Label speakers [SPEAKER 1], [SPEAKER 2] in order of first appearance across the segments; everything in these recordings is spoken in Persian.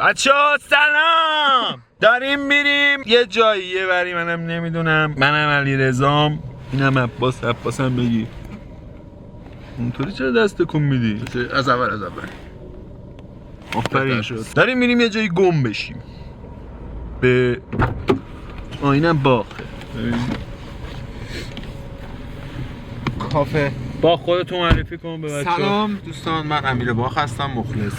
[SPEAKER 1] بچه‌ها سلام. داریم میریم یه جاییه بری، منم نمیدونم. منم علیرضام، اینم عباسم بگی. اونطوری چرا دست کن میدی؟
[SPEAKER 2] از اول
[SPEAKER 1] آفرین شد. داریم میریم یه جایی گم بشیم. به اینم باخه.
[SPEAKER 2] کافه
[SPEAKER 1] با خودتون معرفی کن به بچه‌ها.
[SPEAKER 2] سلام دوستان، من امیر باخ هستم، مخلص.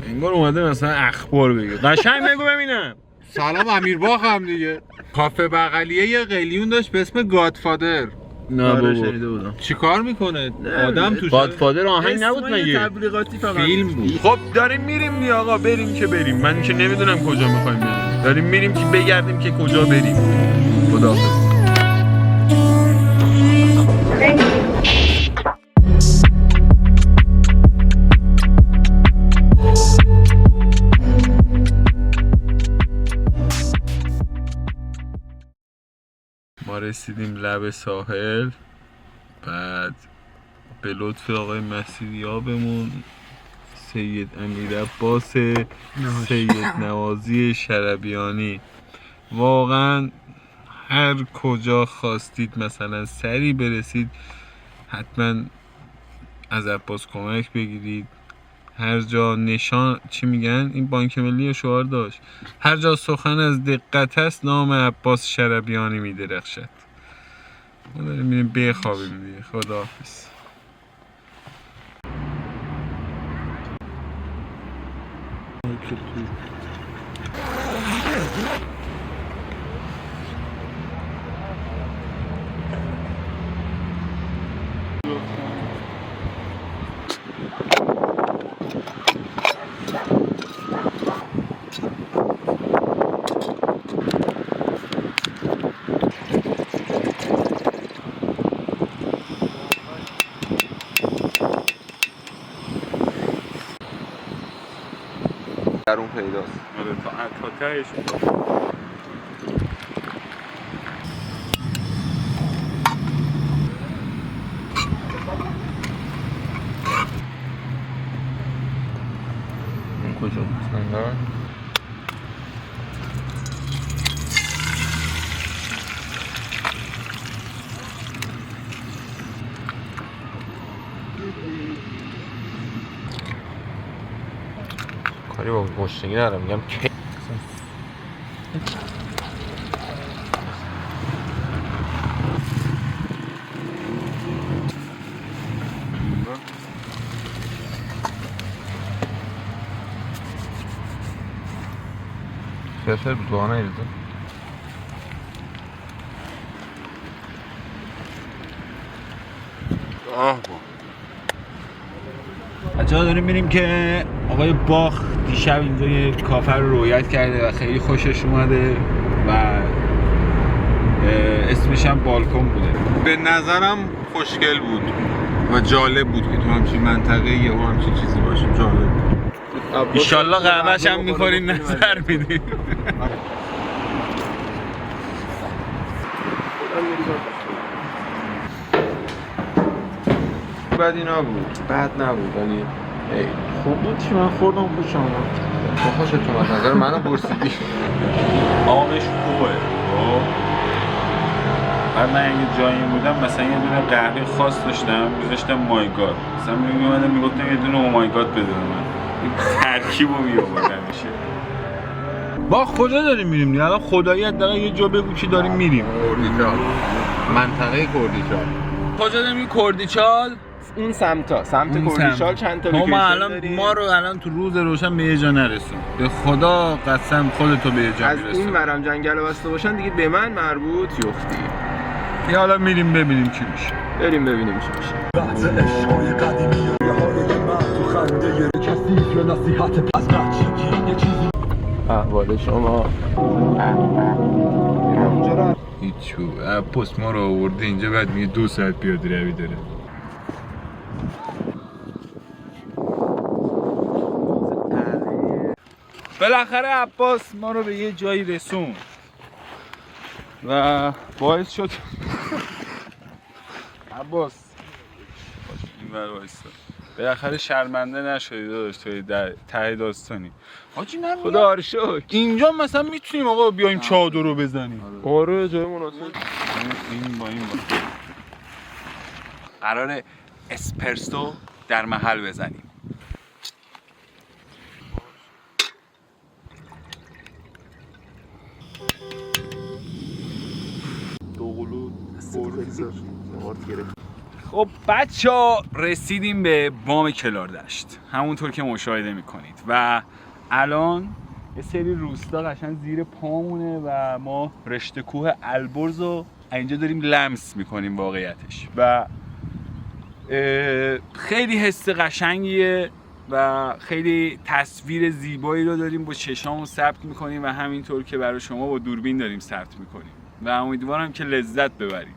[SPEAKER 1] انگار اومده مثلا اخبار بگه. قشنگ بگو ببینم.
[SPEAKER 2] سلام امیر باخ هم دیگه. کافه بغلیه یه قلیون داشت به اسم گادفادر.
[SPEAKER 1] نه بابا
[SPEAKER 2] شنیده بودم. چیکار میکنه؟ آدم توشه؟
[SPEAKER 1] گادفادر آهنگ نبود مگه؟
[SPEAKER 2] تبلیغاتی فقط فیلم بود.
[SPEAKER 1] خب داریم میریم دیگه آقا، بریم که بریم. من که نمیدونم کجا میخوایم بریم. داریم میریم که بگردیم که کجا بریم. خداحافظ. ما رسیدیم لب ساحل، بعد به لطف آقای مسیریابمون سید امیر عباس سید نوازی شربیانی، واقعا هر کجا خواستید مثلا سری برسید حتما از عباس کمک بگیرید. هر جا نشان چی میگن، این بانک ملی شعار داشت، هر جا سخن از دقت است نام عباس شربیانی میدرخشد. ما داریم میریم بخوابیم دیگه. خداحافظ.
[SPEAKER 2] در اون پیداست.
[SPEAKER 1] تا تهش
[SPEAKER 2] این کجا بود؟ نه کاری با گشتگی ندارم، میگم کی فلفل بود واقعا نیدیدم.
[SPEAKER 1] بچه‌ها داریم میریم که آقای باخ دیشب اینجا یه کافه رو رویت کرده و خیلی خوشش اومده و اسمش هم بالکن بوده.
[SPEAKER 2] به نظرم خوشگل بود و جالب بود که تو همچین منطقه یه و همچین چیزی باشه. جالب بود.
[SPEAKER 1] ایشالله قهوه‌ش هم می‌خورین نظر میدین.
[SPEAKER 2] بدی نبود، بد نبود، ولی
[SPEAKER 1] خوب بود که من خوردم خوشم اومد.
[SPEAKER 2] خوشت اومد. نظر منو پرسیدی.
[SPEAKER 1] آبش خوبه. بعد من اگه جایی بودم مثلا یه دونه قهوه خاص داشتم میذاشتم مایگاد، مثلا میومدم میگفتم یه دونه مایگاد بده من، این ترکیبو میآوردم میشه. با کجا داریم میریم دیگه؟ الان خدایی حداقل یه جا بگو که داریم میریم.
[SPEAKER 2] کردیچال، منطقه کردیچال.
[SPEAKER 1] کجا داریم؟ کردیچال.
[SPEAKER 2] اون سمت کردیچال چند تا لوکیشن داریم.
[SPEAKER 1] ما رو الان تو روز روشن به یه جا نرسون. به خدا قسم خودتو به یه جا
[SPEAKER 2] از
[SPEAKER 1] میرسون.
[SPEAKER 2] این ورم جنگل واسطه باشن دیگه به من مربوط یفتی.
[SPEAKER 1] یا حالا میریم ببینیم چی میشه.
[SPEAKER 2] بریم ببینیم چی میشه.
[SPEAKER 3] بعض عشقای قدیمی و های من تو خنده کسی و نصیحت پس بچگی یه چیزی.
[SPEAKER 2] احوال شما
[SPEAKER 1] هیچ پست ما رو آورده اینجا، بعد میگه 2 ساعت پیاده روی داره. بالاخره عباس ما رو به یه جایی رسون و باعث شد عباس این ور وایستا بالاخره شرمنده نشدی داداش توی در ته داستانی. حاجی نه
[SPEAKER 2] خدا رو شکر.
[SPEAKER 1] اینجا مثلا میتونیم آقا بیایم چادر رو بزنیم.
[SPEAKER 2] آره جای مناسب.
[SPEAKER 1] این با قراره اسپرسو در محل بزنیم. خب بچه‌ها رسیدیم به بام کلاردشت همونطور که مشاهده میکنید و الان یه سری روستا قشنگ زیر پامونه و ما رشته کوه البرز رو اینجا داریم لمس میکنیم واقعیتش و خیلی حس قشنگیه و خیلی تصویر زیبایی رو داریم با چشامون ثبت میکنیم و همینطور که برای شما با دوربین داریم ثبت میکنیم و امیدوارم که لذت ببرید.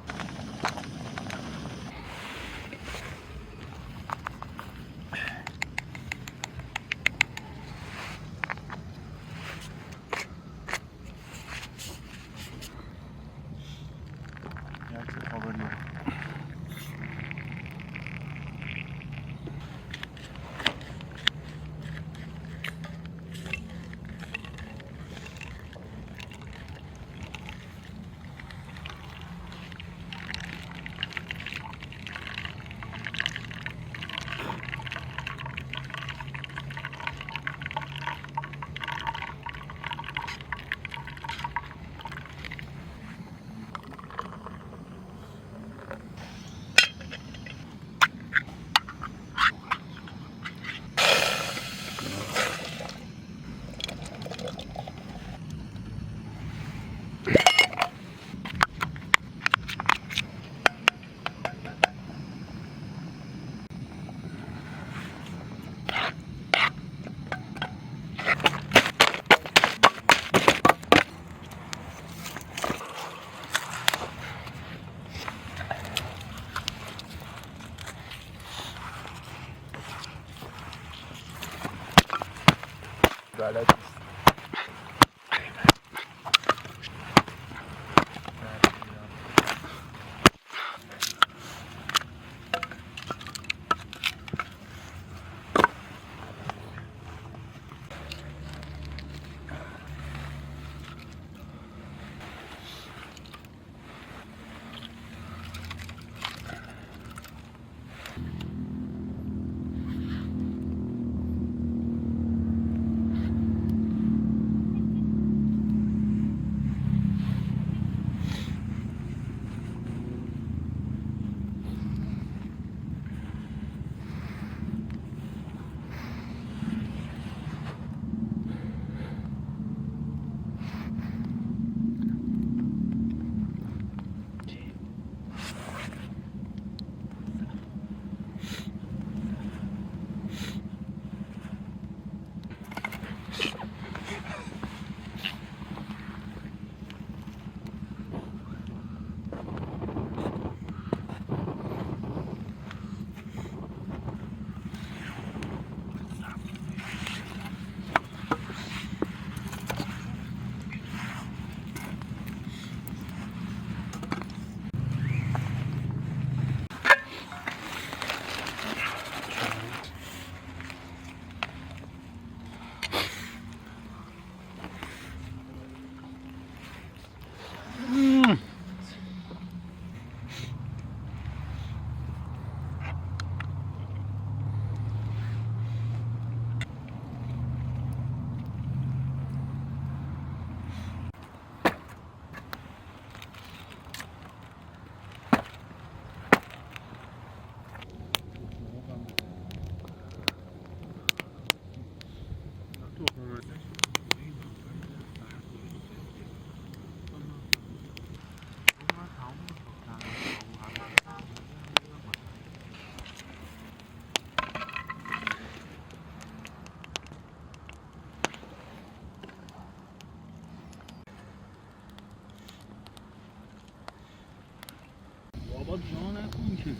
[SPEAKER 1] بابا جا نکن که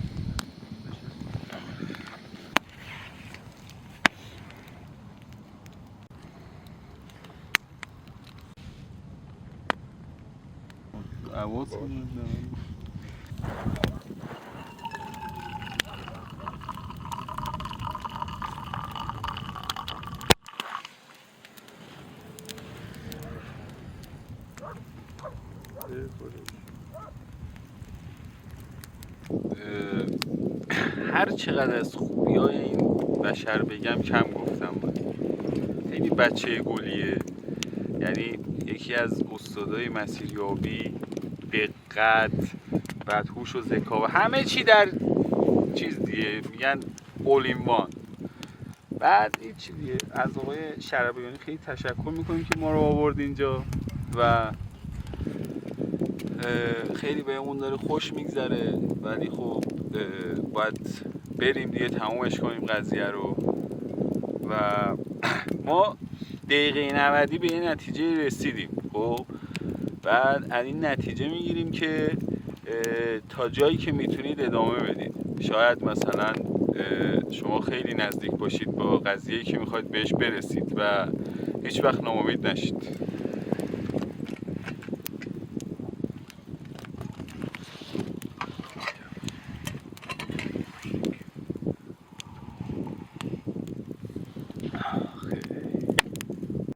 [SPEAKER 1] حواس کنید. هر چقدر از خوبی‌های این بشر بگم کم گفتم. خیلی بچه گلیه، یعنی یکی از استادای مسیریابی، دقت، بعد هوش و ذکا و همه چی در چیز دیگه، میگن all in one. بعد این چی دیگه، از آقای شربیانی خیلی تشکر میکنیم که ما رو آورد اینجا و خیلی بهمون داره خوش میگذره، ولی خب باید بریم دیگه تمومش کنیم قضیه رو. و ما دقیقه 90 به یه نتیجه رسیدیم. خب بعد از این نتیجه میگیریم که تا جایی که میتونید ادامه بدید. شاید مثلا شما خیلی نزدیک باشید با قضیه‌ای که میخواید بهش برسید و هیچ وقت ناامید نشید.